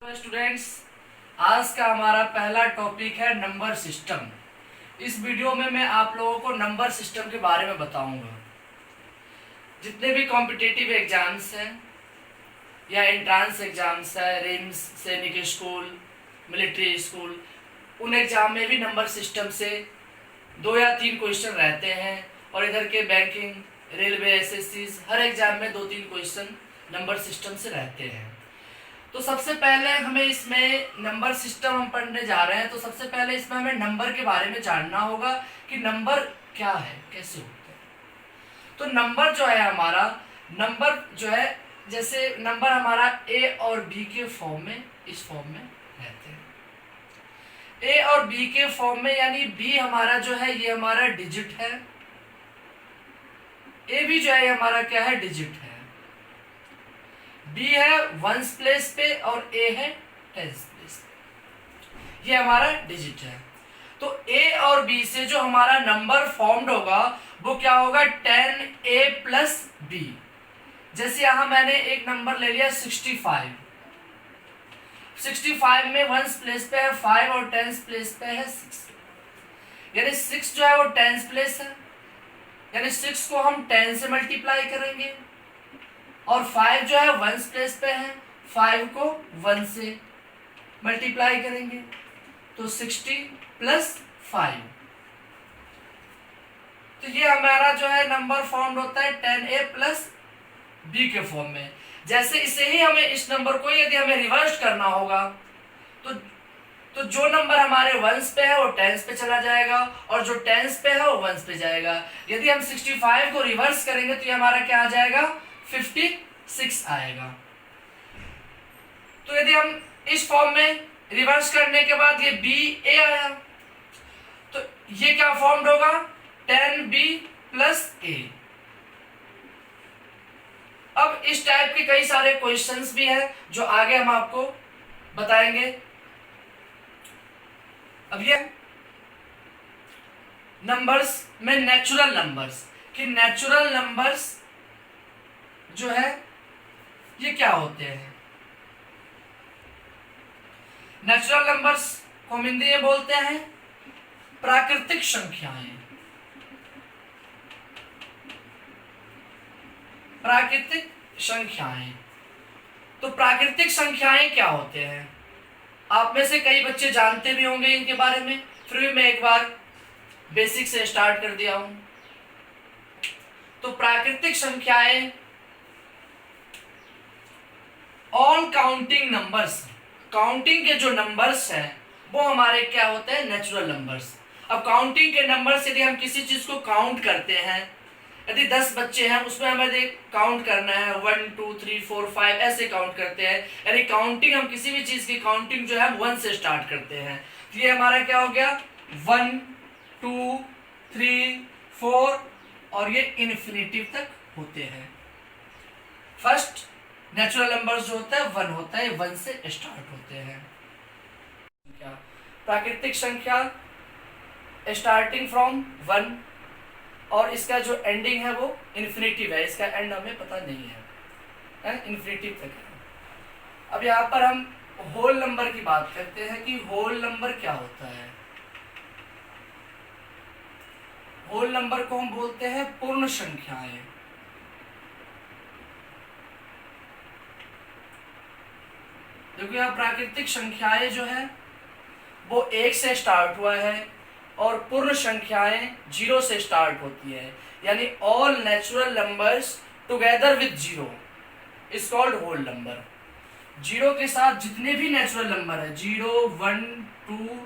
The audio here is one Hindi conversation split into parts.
तो स्टूडेंट्स, आज का हमारा पहला टॉपिक है नंबर सिस्टम। इस वीडियो में मैं आप लोगों को नंबर सिस्टम के बारे में बताऊंगा। जितने भी कॉम्पिटिटिव एग्जाम्स हैं या एंट्रांस एग्जाम्स है, रिम्स, सैनिक स्कूल, मिलिट्री स्कूल, उन एग्जाम में भी नंबर सिस्टम से 2 या 3 क्वेश्चन रहते हैं। और इधर के बैंकिंग, रेलवे, एसएससी, हर एग्जाम में 2-3 क्वेश्चन नंबर सिस्टम से रहते हैं। तो सबसे पहले हमें इसमें नंबर सिस्टम हम पढ़ने जा रहे हैं, तो सबसे पहले इसमें हमें नंबर के बारे में जानना होगा कि नंबर क्या है, कैसे होते हैं। तो नंबर जो है हमारा, नंबर जो है, जैसे नंबर हमारा ए और बी के फॉर्म में, इस फॉर्म में रहते हैं। ए और बी के फॉर्म में, यानी बी हमारा जो है ये हमारा डिजिट है, ए भी जो है ये हमारा क्या है, डिजिट है। बी है वंस प्लेस पे और ए है टेंस प्लेस पे, ये हमारा डिजिट है। तो ए और बी से जो हमारा नंबर फॉर्म्ड होगा वो क्या होगा, 10a प्लस बी। जैसे यहां मैंने एक नंबर ले लिया 65। 65 में वंस प्लेस पे है 5 और टेंस प्लेस पे है 6, यानी 6 जो है वो टेंस प्लेस है, यानी 6 को हम 10 से मल्टीप्लाई करेंगे। और 5 जो है वंस प्लेस पे है, 5 को 1 से मल्टीप्लाई करेंगे, तो 60 प्लस 5। तो ये हमारा जो है नंबर फॉर्म होता है 10a प्लस b के फॉर्म में। जैसे इसे ही हमें, इस नंबर को यदि हमें रिवर्स करना होगा तो जो नंबर हमारे वंस पे है वो टेंस पे चला जाएगा, और जो टेंस पे है वो वंस पे जाएगा। यदि हम 65 को रिवर्स करेंगे तो ये हमारा क्या आ जाएगा, 56 आएगा। तो यदि हम इस फॉर्म में रिवर्स करने के बाद ये बी ए आया, तो ये क्या फॉर्म होगा, 10b प्लस ए। अब इस टाइप के कई सारे क्वेश्चंस भी हैं जो आगे हम आपको बताएंगे। अब ये नंबर्स में नेचुरल नंबर्स, कि नेचुरल नंबर्स जो है ये क्या होते हैं। नेचुरल नंबर्स को हम हिंदी में बोलते हैं प्राकृतिक संख्याएं। प्राकृतिक संख्याएं, तो प्राकृतिक संख्याएं क्या होते हैं, आप में से कई बच्चे जानते भी होंगे इनके बारे में, फिर भी मैं एक बार बेसिक से स्टार्ट कर दिया हूं। तो प्राकृतिक संख्याएं ऑन काउंटिंग नंबर्स, काउंटिंग के जो नंबर्स हैं वो हमारे क्या होते हैं, नेचुरल नंबर्स। अब काउंटिंग के नंबर्स, यदि हम किसी चीज को काउंट करते हैं, यदि 10 बच्चे हैं उसमें हमें काउंट करना है 1 2 3 4 5 ऐसे काउंट करते हैं, यानी काउंटिंग, हम किसी भी चीज की काउंटिंग जो है 1 से स्टार्ट करते हैं। तो ये हमारा क्या हो गया, 1 2 3 4, और ये इन्फिनिटिव तक होते हैं। फर्स्ट नेचुरल नंबर्स जो होता है 1 होता है, 1 से स्टार्ट होते हैं। प्राकृतिक संख्या स्टार्टिंग फ्रॉम 1, और इसका जो एंडिंग है वो इन्फिनिटिव है, इसका एंड हमें पता नहीं है, इन्फिनिटिव तक है। अब यहाँ पर हम होल नंबर की बात करते हैं कि होल नंबर क्या होता है। होल नंबर को हम बोलते हैं पूर्ण संख्याएं। देखो यहाँ प्राकृतिक संख्याएं जो है वो 1 से स्टार्ट हुआ है, और पूर्ण संख्याएं 0 से स्टार्ट होती है, यानी all natural numbers together with 0 is called whole number. 0 के साथ जितने भी नेचुरल नंबर है, 0 1 2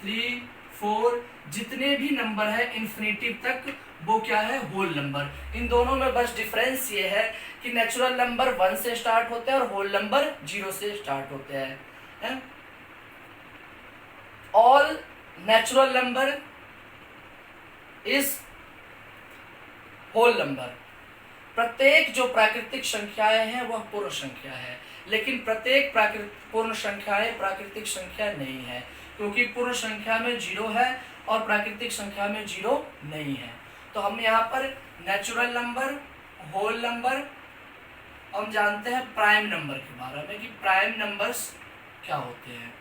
3 4, जितने भी नंबर है इन्फिनिटिव तक, वो क्या है, होल नंबर। इन दोनों में बस डिफरेंस ये है कि नेचुरल नंबर 1 से स्टार्ट होते हैं और होल नंबर 0 से स्टार्ट होते हैं। All natural number is whole number. प्रत्येक जो प्राकृतिक संख्याएं हैं वह पूर्ण संख्या है, लेकिन प्रत्येक पूर्ण संख्याएं प्राकृतिक संख्या नहीं है, क्योंकि पूर्ण संख्या में 0 है और प्राकृतिक संख्या में 0 नहीं है। तो हम यहाँ पर नेचुरल नंबर, होल नंबर, हम जानते हैं प्राइम नंबर के बारे में कि प्राइम नंबर्स क्या होते हैं।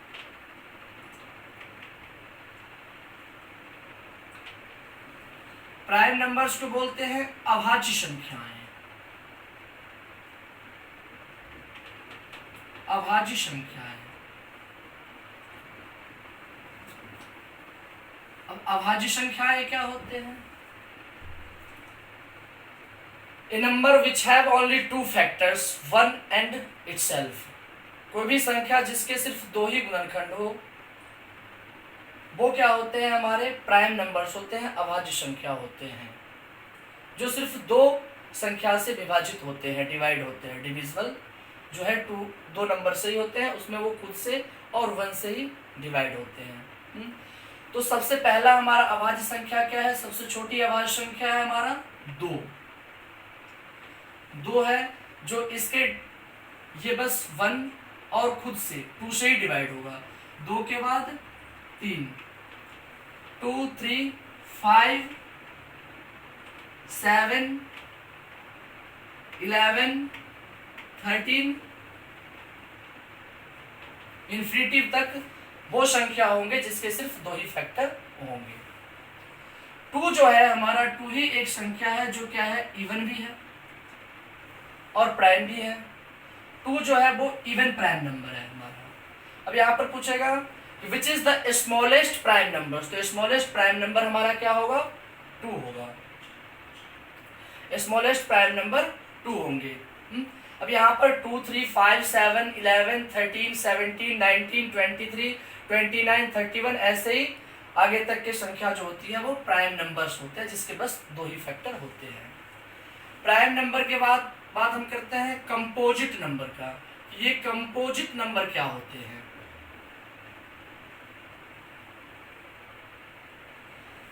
प्राइम नंबर्स को बोलते हैं अभाज्य संख्याएं। अभाज्य संख्याएं। अब अभाज्य संख्याएं क्या होते हैं? A number which have only two factors, one and itself. कोई भी संख्या जिसके सिर्फ दो ही गुणनखंड हो, वो क्या होते हैं? हमारे प्राइम नंबर्स होते हैं, अभाज्य संख्या होते हैं, जो सिर्फ दो संख्या से विभाजित होते हैं, डिवाइड होते हैं। डिविजिबल जो है दो नंबर से ही होते हैं, उसमें वो खुद से और वन से ही डिवाइड होते हैं। तो सबसे पहला हमारा अभाज्य संख्या क्या है? सबसे छोटी अभाज्य संख्या है हमारा दो है, जो इसके ये बस वन और खुद से टू से ही डिवाइड होगा। दो के बाद 3, 2, 3, 5, 7, 11, 13 इन्फिनिटी तक वो संख्या होंगे जिसके सिर्फ दो ही फैक्टर होंगे। 2 जो है हमारा, 2 ही एक संख्या है जो क्या है? इवन भी है और प्राइम भी है। 2 जो है वो इवन प्राइम नंबर है हमारा। अब यहाँ पर पूछेगा which is the smallest prime number, तो स्मॉलेस्ट प्राइम नंबर हमारा क्या होगा? 2 होगा। स्मॉलेस्ट प्राइम नंबर 2 होंगे। अब यहाँ पर 2, 3, 5, 7, 11, 13, 17, 19, 23, 29, 31 ऐसे ही आगे तक की संख्या जो होती है वो प्राइम नंबर्स होते हैं जिसके बस दो ही फैक्टर होते हैं। प्राइम नंबर के बाद बात हम करते हैं कंपोजिट नंबर का। ये कंपोजिट नंबर क्या होते हैं?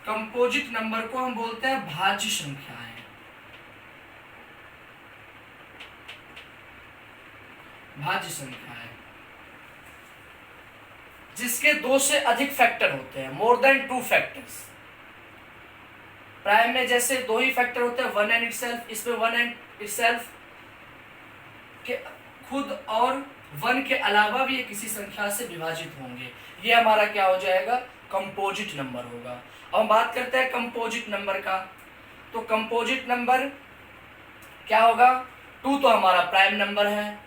कंपोजिट नंबर को हम बोलते हैं भाज्य संख्याएं। भाज्य संख्याएं जिसके दो से अधिक फैक्टर होते हैं, मोर देन 2 फैक्टर्स। प्राइम में जैसे दो ही फैक्टर होते हैं, वन एंड इटसेल्फ, इसमें वन एंड इटसेल्फ के खुद और वन के अलावा भी किसी संख्या से विभाजित होंगे। ये हमारा क्या हो जाएगा? कंपोजिट नंबर होगा। अब हम बात करते हैं कंपोजिट नंबर का। तो कंपोजिट नंबर क्या होगा? 2 तो हमारा प्राइम नंबर है,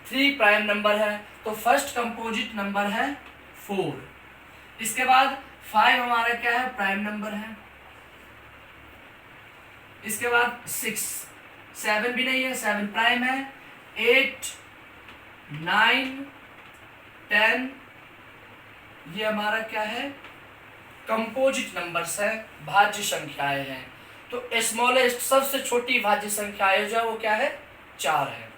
3 प्राइम नंबर है, तो फर्स्ट कंपोजिट नंबर है 4। इसके बाद 5 हमारा क्या है? प्राइम नंबर है। इसके बाद 6, 7 भी नहीं है, 7 प्राइम है। 8, 9, 10 ये हमारा क्या है? कंपोजिट नंबर्स है, भाज्य संख्याएं हैं। तो स्मॉलेस्ट सबसे छोटी भाज्य संख्याएं जो है वो क्या है? 4 है।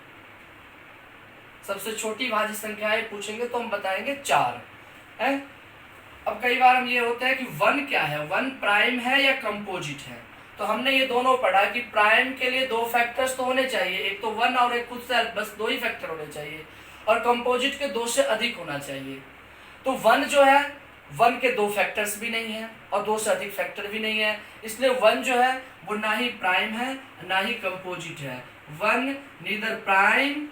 सबसे छोटी भाज्य संख्याएं पूछेंगे तो हम बताएंगे 4 है। अब कई बार हम ये होता है कि 1 क्या है? 1 प्राइम है या कंपोजिट है? तो हमने ये दोनों पढ़ा कि प्राइम के लिए 2 फैक्टर्स तो होने चाहिए, एक तो 1 और एक खुद से, बस 2 ही फैक्टर होने चाहिए। और कंपोजिट के 2 से अधिक होना चाहिए। तो 1 जो है, 1 के 2 फैक्टर्स भी नहीं है और 2 से अधिक फैक्टर भी नहीं है, इसलिए 1 जो है वो ना ही प्राइम है ना ही कंपोजिट है। 1 नीदर प्राइम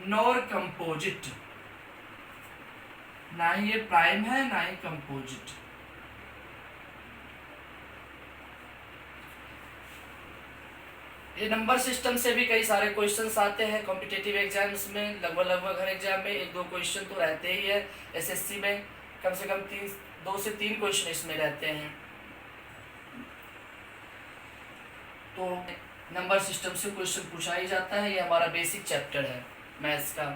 नॉर कंपोजिट, ना ही ये प्राइम है ना ही कंपोजिट। ये नंबर सिस्टम से भी कई सारे क्वेश्चंस आते हैं कॉम्पिटिटिव एग्जाम्स में। लगभग हर एग्जाम में 1-2 क्वेश्चन तो रहते ही है। एसएससी में कम से कम 2 से 3 क्वेश्चन इसमें रहते हैं। तो नंबर सिस्टम से क्वेश्चन पूछा ही जाता है। ये हमारा बेसिक चैप्टर है मैथ्स का।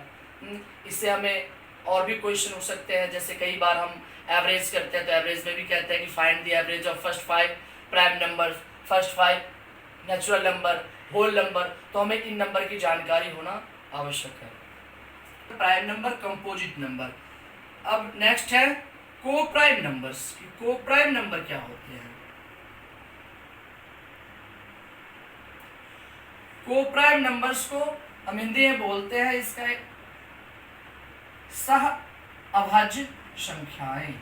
इससे हमें और भी क्वेश्चन हो सकते हैं, जैसे कई बार हम एवरेज करते हैं तो एवरेज में भी कहते हैं कि find the average of first 5 prime number, first 5 natural number, whole number. तो हमें इन नंबर की जानकारी होना आवश्यक है। Prime number, composite number. अब नेक्स्ट है coprime numbers. Coprime number क्या होते हैं? को प्राइम नंबर्स को हम हिंदी में बोलते हैं इसका एक सह अभाज्य संख्याएं।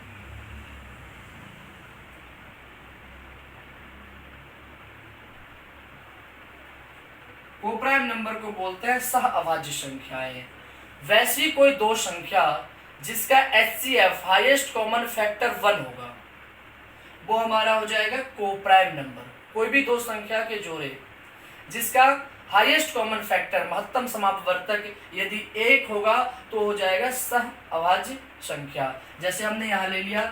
को प्राइम नंबर को बोलते हैं सह अभाज्य संख्याएं। वैसी कोई दो संख्या जिसका HCF हाईएस्ट कॉमन फैक्टर 1 होगा वो हमारा हो जाएगा कोप्राइम नंबर। कोई भी दो संख्या के जोड़े जिसका हाईएस्ट कॉमन फैक्टर महत्तम समापवर्तक यदि 1 होगा तो हो जाएगा सह अभाज्य संख्या। जैसे हमने यहां ले लिया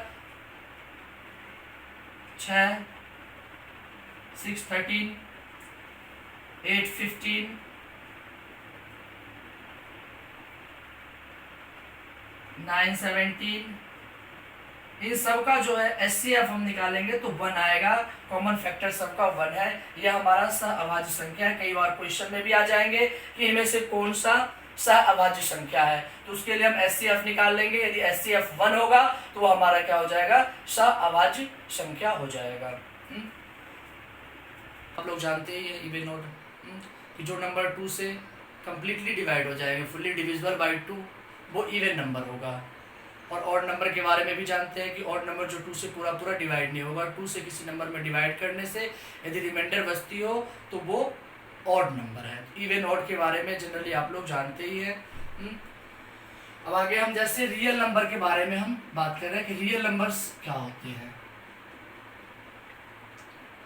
6, 6, 13, 8, 15, 9, 17, इन सब का जो है HCF हम निकालेंगे तो 1 आएगा। कॉमन फैक्टर सबका 1 है। यह हमारा सह अभाज्य संख्या है। कई बार क्वेश्चन में भी आ जाएंगे कि इनमें से कौन सा सह अभाज्य संख्या है, तो उसके लिए हम HCF निकाल लेंगे। यदि HCF 1 होगा तो वो हमारा क्या हो जाएगा, सह अभाज्य संख्या हो जाएगा। आप लोग जानते हैं ये इवन ऑड कि जो नंबर 2 से कंप्लीटली डिवाइड हो जाएगा, फुल्ली डिविजिबल बाय 2, वो इवन नंबर होगा। और ऑड नंबर के बारे में भी जानते हैं कि ऑड नंबर जो 2 से पूरा पूरा डिवाइड नहीं होगा, 2 से किसी नंबर में डिवाइड करने से यदि रिमाइंडर बचती हो तो वो ऑड नंबर है। इवन ऑड के बारे में जनरली आप लोग जानते ही हैं। अब आगे हम जैसे रियल नंबर के बारे में हम बात कर रहे हैं कि रियल नंबर्स क्या होते हैं।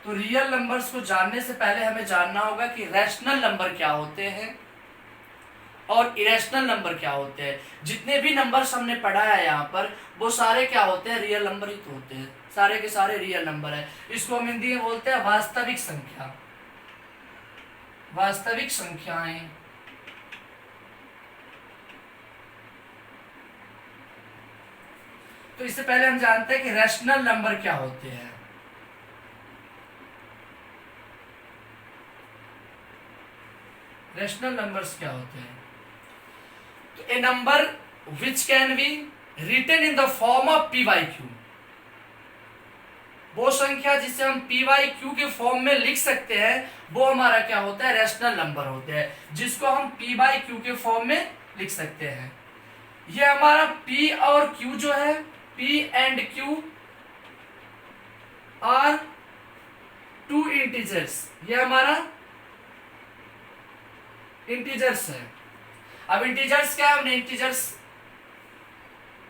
तो रियल नंबर्स को जानने से पहले हमें जानना होगा कि रैशनल नंबर क्या होते हैं और इरेशनल नंबर क्या होते हैं। जितने भी नंबर्स हमने पढ़ा है यहाँ पर वो सारे क्या होते हैं, रियल नंबर ही तो होते हैं। सारे के सारे रियल नंबर है। इसको हम हिंदी में बोलते हैं वास्तविक संख्या, वास्तविक संख्याएं। तो इससे पहले हम जानते हैं कि रैशनल नंबर क्या होते हैं। रैशनल नंबर्स क्या होते हैं, तो a number which can be written in the form of p/q, वो संख्या जिसे हम p/q के फॉर्म में लिख सकते हैं वो हमारा क्या होता है, रैशनल नंबर होते हैं, जिसको हम p/q के फॉर्म में लिख सकते हैं। ये हमारा p और q जो है, p and q are two integers, ये हमारा इंटीजर्स है। अब इंटीजर्स क्या है, हमने इंटीजर्स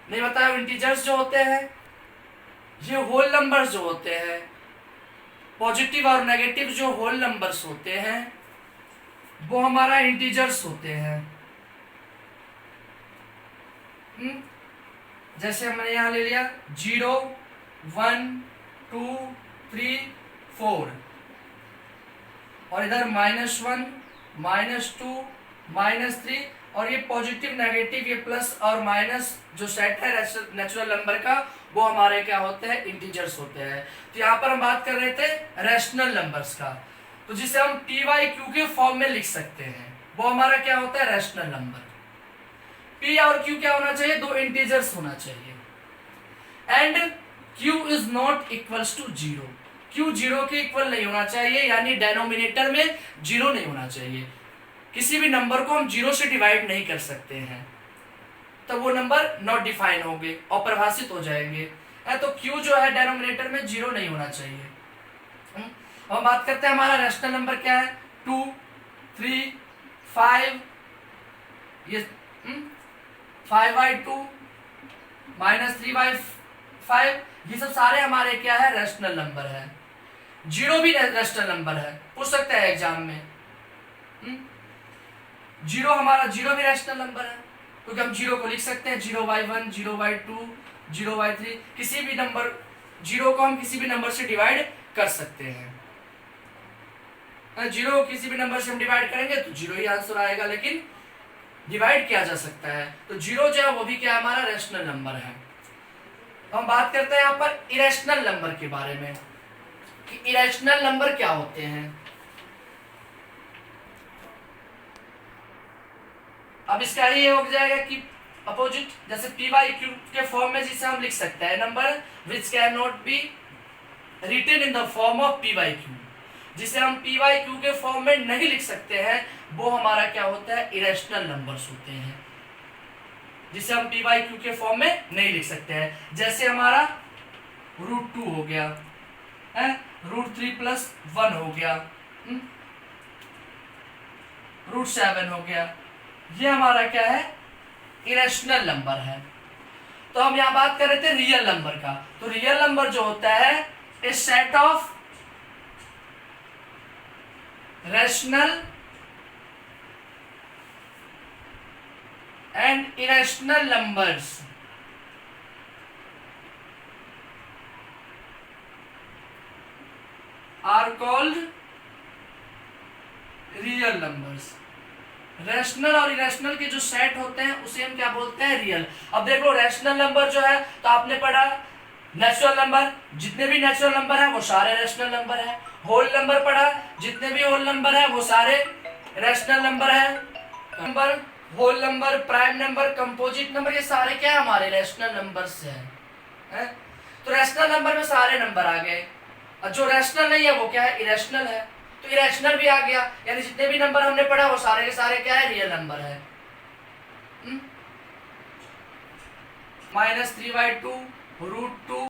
नहीं बताया। इंटीजर्स जो होते हैं ये होल नंबर्स जो होते हैं, पॉजिटिव और नेगेटिव जो होल नंबर्स होते हैं वो हमारा इंटीजर्स होते हैं। जैसे हमने यहां ले लिया 0, 1, 2, 3, 4 और इधर -1, -2, -3 और ये पॉजिटिव नेगेटिव, ये प्लस और माइनस जो सेट है नेचुरल नंबर का वो हमारे क्या होते हैं, इंटीजर्स होते हैं। तो यहाँ पर हम बात कर रहे थे रैशनल नंबर्स का, तो जिसे हम p/q के फॉर्म में लिख सकते हैं वो हमारा क्या होता है, रैशनल नंबर। p और q क्या होना चाहिए, दो इंटीजर्स होना चाहिए। And q is not equals to 0, q 0 के इक्वल नहीं होना चाहिए, यानी डेनोमिनेटर में 0 नहीं होना चाहिए। किसी भी नंबर को हम 0 से डिवाइड नहीं कर सकते हैं, तो वो नंबर नॉट डिफाइन होंगे, अपरिभाषित हो जाएंगे। तो q जो है डेनोमिनेटर में 0 नहीं होना चाहिए। अब बात करते हैं हमारा रैशनल नंबर क्या है, 2, 3, 5, ये 5/2, -3/5, ये सब सारे हमारे क्या है, रैशनल नंबर है। 0 भी रैशनल नंबर है, पूछ सकता है एग्जाम में। 0 भी रैशनल नंबर है, क्योंकि हम 0 को लिख सकते हैं 0/1, 0/2, 0/3, किसी भी नंबर 0 को हम किसी भी नंबर से डिवाइड कर सकते हैं। 0 को किसी भी नंबर से हम डिवाइड करेंगे तो 0 ही आंसर आएगा, लेकिन डिवाइड किया जा सकता है। तो 0 जो है वो भी क्या हमारा रैशनल नंबर है। हम बात करते हैं यहाँ पर इरेशनल नंबर के बारे में कि इरेशनल नंबर क्या होते हैं। अब इसका ये हो जाएगा कि अपोजिट, जैसे p/q के फॉर्म में जिसे हम लिख सकते हैं number which can not be written in the form of p/q, जिसे हम p/q के फॉर्म में नहीं लिख सकते हैं वो हमारा क्या होता है, इरेशनल नंबर्स होते हैं, जिसे हम p/q के फॉर्म में नहीं लिख सकते हैं। जैसे हमारा √2 हो गया है, √3 + 1 हो गया, √7 हो गया, ये हमारा क्या है, इरेशनल नंबर है। तो हम यहाँ बात कर रहे थे रियल नंबर का। तो रियल नंबर जो होता है a set of rational and irrational numbers are called real numbers. Rational और इरेशनल के जो सेट होते हैं उसे हम क्या बोलते हैं, रियल। अब देख लो रैशनल नंबर जो है तो आपने पढ़ा नेचुरल नंबर, जितने भी नेचुरल नंबर है वो सारे रैशनल नंबर है। होल नंबर पढ़ा, जितने भी होल नंबर है वो सारे रैशनल नंबर है। Number, whole number, prime number, composite number, ये सारे क्या है, हमारे रैशनल नंबर से है? तो रैशनल नंबर में सारे नंबर आ गए, और जो रैशनल नहीं है वो क्या है, इरेशनल है। तो इरेशनल भी आ गया, यानी जितने भी नंबर हमने पढ़ा वो सारे के सारे क्या है, रियल नंबर है। -3/2 √2